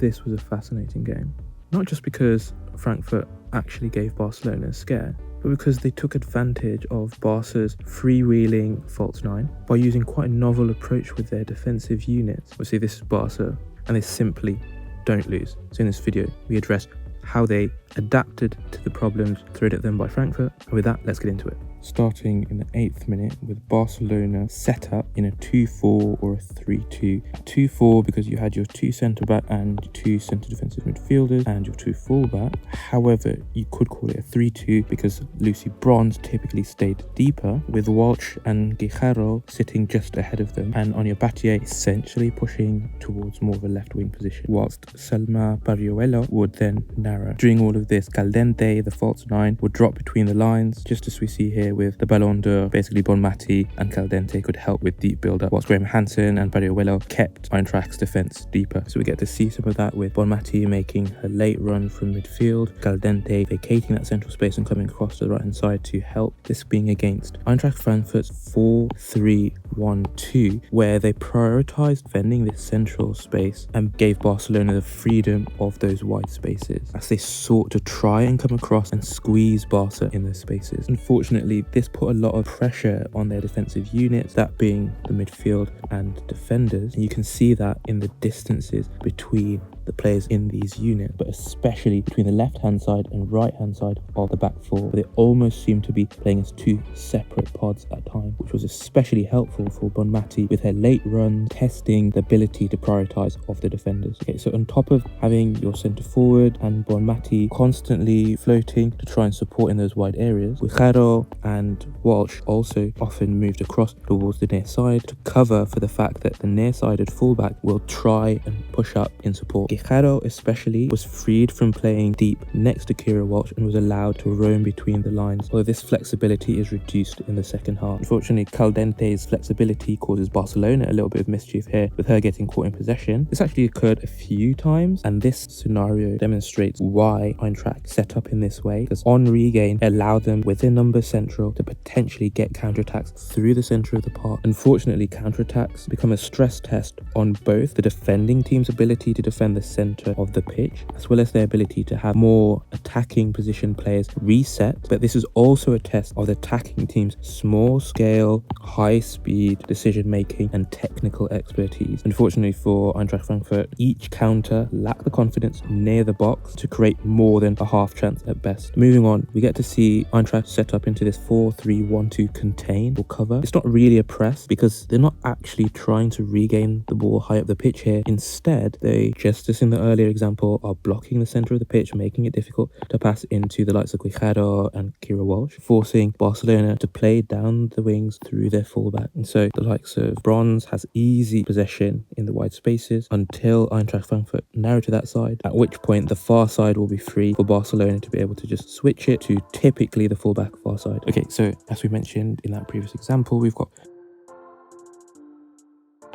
this was a fascinating game. Not just because Frankfurt actually gave Barcelona a scare, but because they took advantage of Barca's freewheeling false nine by using quite a novel approach with their defensive units. Obviously this is Barca, and they simply don't lose. So in this video, we address how they adapted to the problems thrown at them by Frankfurt. And with that, let's get into it. Starting in the 8th minute with Barcelona set up in a 2-4 or a 3-2. 2-4 because you had your 2 centre-back and 2 centre defensive midfielders and your 2 full-back. However, you could call it a 3-2 because Lucy Bronze typically stayed deeper, with Walsh and Guijarro sitting just ahead of them, and Anya Battier essentially pushing towards more of a left-wing position, whilst Selma Barriuelo would then narrow. During all of this, Caldente, the false nine, would drop between the lines, just as we see here with the Ballon d'Or. Basically, Bonmati and Caldente could help with deep build-up, whilst Graham Hansen and Barriuelo kept Eintracht's defence deeper. So we get to see some of that with Bonmati making her late run from midfield, Caldente vacating that central space and coming across to the right-hand side to help, this being against Eintracht Frankfurt's 4-3-1-2, where they prioritised defending this central space and gave Barcelona the freedom of those wide spaces as they sought to try and come across and squeeze Barca in those spaces. Unfortunately, this put a lot of pressure on their defensive units, that being the midfield and defenders, and you can see that in the distances between the players in these units, but especially between the left hand side and right hand side of the back four. They almost seem to be playing as 2 separate pods at times, which was especially helpful for Bonmati with her late runs, testing the ability to prioritise of the defenders. Okay, so on top of having your centre forward and Bonmati constantly floating to try and support in those wide areas, Guijarro and Walsh also often moved across towards the near side to cover for the fact that the near-sided fullback will try and push up in support. Guijarro especially was freed from playing deep next to Kira Walsh and was allowed to roam between the lines, although this flexibility is reduced in the second half. Unfortunately, Caldente's flexibility causes Barcelona a little bit of mischief here, with her getting caught in possession. This actually occurred a few times, and this scenario demonstrates why Eintracht set up in this way, because on regain, it allowed them with their numbers central to potentially get counterattacks through the centre of the park. Unfortunately, counterattacks become a stress test on both the defending team's ability to defend the centre of the pitch, as well as their ability to have more attacking position players reset. But this is also a test of the attacking team's small scale, high speed decision making and technical expertise. Unfortunately for Eintracht Frankfurt, each counter lacked the confidence near the box to create more than a half chance at best. Moving on, we get to see Eintracht set up into this 4-3-1-2 contain or cover. It's not really a press because they're not actually trying to regain the ball high up the pitch here. Instead, they, just as in the earlier example, are blocking the centre of the pitch, making it difficult to pass into the likes of Guijarro and Kira Walsh, forcing Barcelona to play down the wings through their fullback. And so the likes of Bronze has easy possession in the wide spaces until Eintracht Frankfurt narrow to that side, at which point the far side will be free for Barcelona to be able to just switch it to typically the fullback far side. Okay, so as we mentioned in that previous example, we've got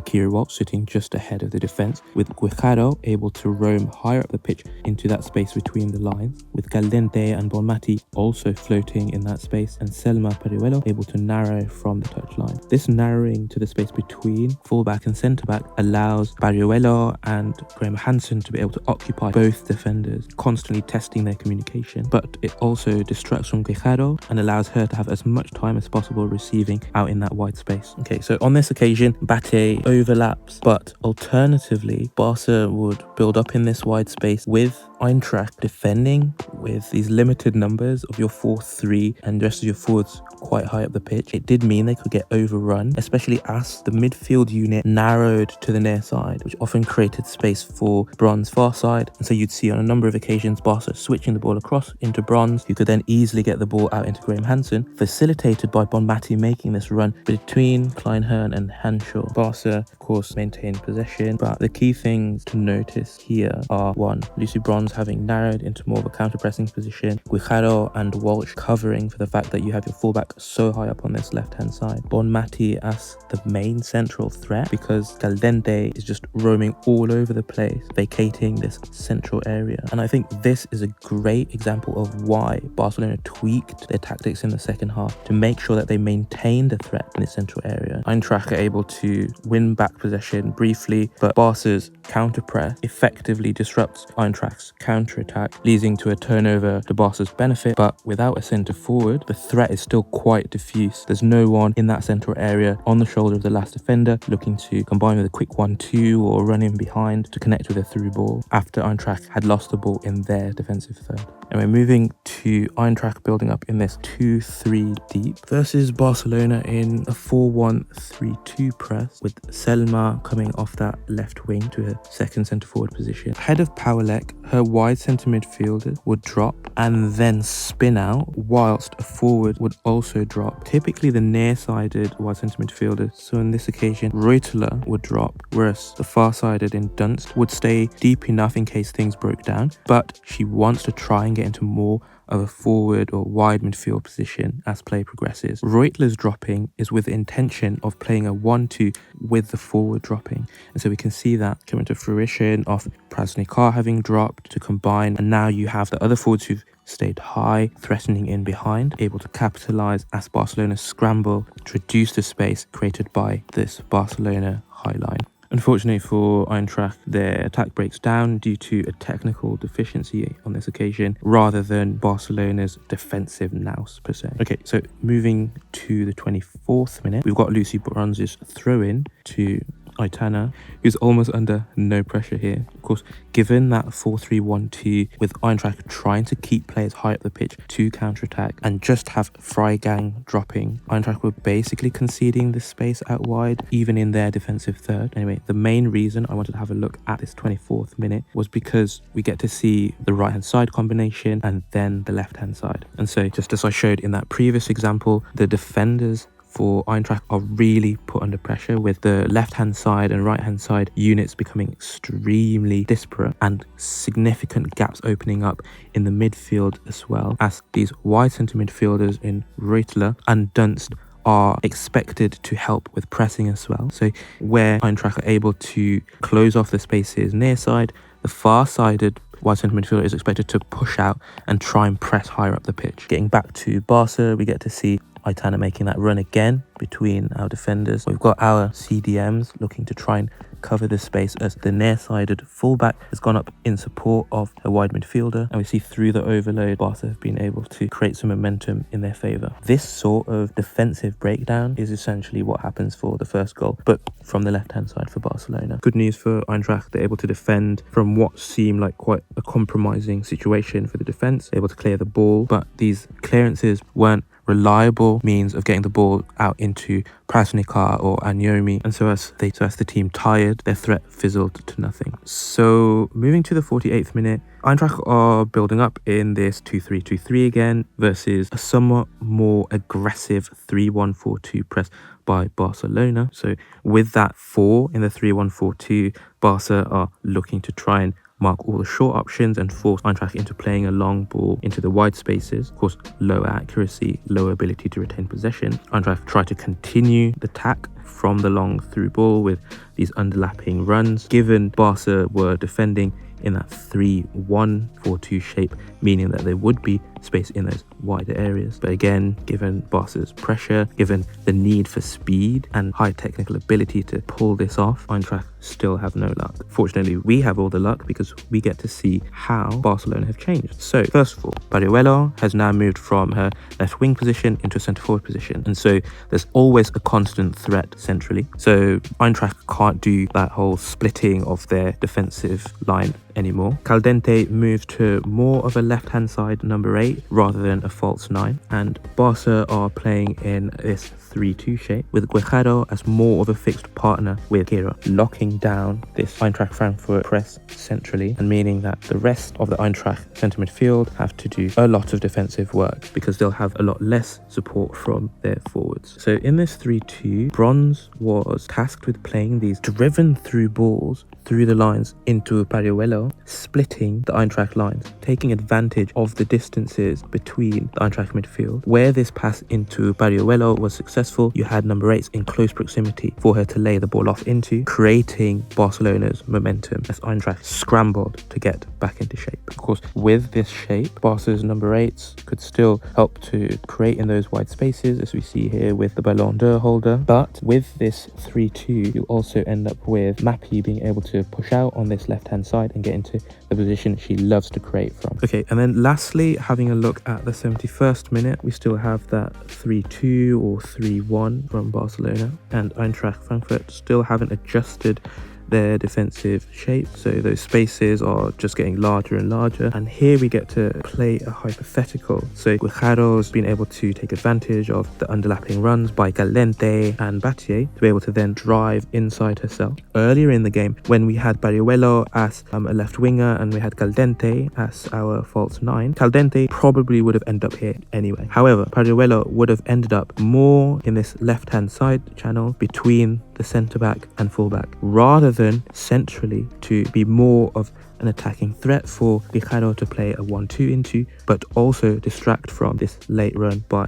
Kira Walsh sitting just ahead of the defence, with Guijarro able to roam higher up the pitch into that space between the lines, with Caldente and Bonmati also floating in that space, and Selma Barriuelo able to narrow from the touchline. This narrowing to the space between fullback and centre-back allows Barriuelo and Graham Hansen to be able to occupy both defenders, constantly testing their communication, but it also distracts from Guijarro and allows her to have as much time as possible receiving out in that wide space. Okay, so on this occasion, Battier overlaps, but alternatively, Barca would build up in this wide space with Eintracht defending with these limited numbers of your 4-3 and the rest of your forwards quite high up the pitch. It did mean they could get overrun, especially as the midfield unit narrowed to the near side, which often created space for Bronze far side. And so you'd see on a number of occasions Barca switching the ball across into Bronze, who could then easily get the ball out into Graham Hansen, facilitated by Bonmati making this run between Kleinhern and Hanshaw. Barca, of course, maintained possession, but the key things to notice here are: 1, Lucy Bronze having narrowed into more of a counter-pressing position, Guijarro and Walsh covering for the fact that you have your fullback stuck so high up on this left-hand side. Bonmati as the main central threat because Caldente is just roaming all over the place, vacating this central area. And I think this is a great example of why Barcelona tweaked their tactics in the second half to make sure that they maintained the threat in the central area. Eintracht are able to win back possession briefly, but Barca's counter-press effectively disrupts Eintracht's counter-attack, leading to a turnover to Barca's benefit. But without a centre forward, the threat is still quite diffuse. There's no one in that central area on the shoulder of the last defender looking to combine with a quick 1-2 or run in behind to connect with a through ball after Eintracht had lost the ball in their defensive third. And we're moving to Eintracht building up in this 2-3 deep versus Barcelona in a 4-1-3-2 press, with Selma coming off that left wing to her second centre forward position. Ahead of Pawelek, her wide centre midfielder would drop and then spin out, whilst a forward would also drop, typically the near-sided wide centre midfielder. So in this occasion, Reuteler would drop, whereas the far-sided in Dunst would stay deep enough in case things broke down, but she wants to try and get into more of a forward or wide midfield position as play progresses. Reuteler's dropping is with the intention of playing a 1-2 with the forward dropping. And so we can see that coming to fruition of Prasnikar having dropped to combine, and now you have the other forwards who've stayed high, threatening in behind, able to capitalize as Barcelona scramble to reduce the space created by this Barcelona high line. Unfortunately for Eintracht, their attack breaks down due to a technical deficiency on this occasion rather than Barcelona's defensive nous per se. Okay, so moving to the 24th minute, we've got Lucy Bronze's throw in to Aitana, who's almost under no pressure here. Of course, given that 4-3-1-2 with Eintracht trying to keep players high up the pitch to counter-attack and just have Freigang dropping, Eintracht were basically conceding this space out wide, even in their defensive third. Anyway, the main reason I wanted to have a look at this 24th minute was because we get to see the right-hand side combination and then the left-hand side. And so, just as I showed in that previous example, the defenders for Eintracht are really put under pressure, with the left-hand side and right-hand side units becoming extremely disparate and significant gaps opening up in the midfield, as well as these wide centre midfielders in Reuteler and Dunst are expected to help with pressing as well. So where Eintracht are able to close off the spaces near side, the far-sided wide centre midfielder is expected to push out and try and press higher up the pitch. Getting back to Barca, we get to see Aitana making that run again between our defenders. We've got our CDMs looking to try and cover the space as the near-sided fullback has gone up in support of a wide midfielder, and we see through the overload Barca have been able to create some momentum in their favour. This sort of defensive breakdown is essentially what happens for the first goal, but from the left-hand side for Barcelona. Good news for Eintracht, they're able to defend from what seemed like quite a compromising situation for the defence, able to clear the ball, but these clearances weren't reliable means of getting the ball out into Prasnikar or Anyomi, and so as the team tired, their threat fizzled to nothing. So moving to the 48th minute, Eintracht are building up in this 2-3-2-3 again versus a somewhat more aggressive 3-1-4-2 press by Barcelona. So with that 4 in the 3-1-4-2, Barca are looking to try and mark all the short options and force Eintracht into playing a long ball into the wide spaces. Of course, lower accuracy, lower ability to retain possession. Eintracht try to continue the attack from the long through ball with these underlapping runs, given Barca were defending in that 3-1-4-2 shape, meaning that there would be space in those wider areas. But again, given Barca's pressure, given the need for speed and high technical ability to pull this off, Eintracht still have no luck. Fortunately, we have all the luck because we get to see how Barcelona have changed. So first of all, Pariuelo has now moved from her left wing position into a centre forward position, and so there's always a constant threat centrally. So Eintracht can't do that whole splitting of their defensive line anymore. Caldente moved to more of a left-hand side number 8 rather than a false 9, and Barca are playing in this 3-2 shape with Guerrero as more of a fixed partner with Kira, locking down this Eintracht Frankfurt press centrally, and meaning that the rest of the Eintracht centre midfield have to do a lot of defensive work because they'll have a lot less support from their forwards. So in this 3-2, Bronze was tasked with playing these driven through balls through the lines into Pariuelo Barriuelo splitting the Eintracht lines, taking advantage of the distances between the Eintracht midfield. Where this pass into Barriuelo was successful, you had number 8 in close proximity for her to lay the ball off into, creating Barcelona's momentum as Eintracht scrambled to get back into shape. Of course, with this shape, Barca's number 8s could still help to create in those wide spaces, as we see here with the Ballon d'Or holder. But with this 3-2, you also end up with Mappy being able to push out on this left-hand side and get into the position she loves to create from. Okay, and then lastly, having a look at the 71st minute, we still have that 3-2 or 3-1 from Barcelona, and Eintracht Frankfurt still haven't adjusted their defensive shape, so those spaces are just getting larger and larger. And here we get to play a hypothetical. So Guijarro's been able to take advantage of the underlapping runs by Giraldez and Battier to be able to then drive inside herself. Earlier in the game, when we had Barriuelo as a left winger and we had Giraldez as our false 9, Giraldez probably would have ended up here anyway. However, Barriuelo would have ended up more in this left hand side channel between the centre back and full back, rather than centrally to be more of an attacking threat for Guijarro to play a 1-2 into, but also distract from this late run by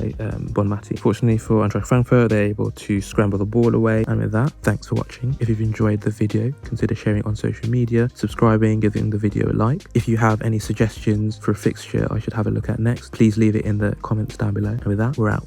Bonmati. Fortunately for Eintracht Frankfurt, they're able to scramble the ball away. And with that, thanks for watching. If you've enjoyed the video, consider sharing on social media, subscribing, giving the video a like. If you have any suggestions for a fixture I should have a look at next, please leave it in the comments down below. And with that, we're out.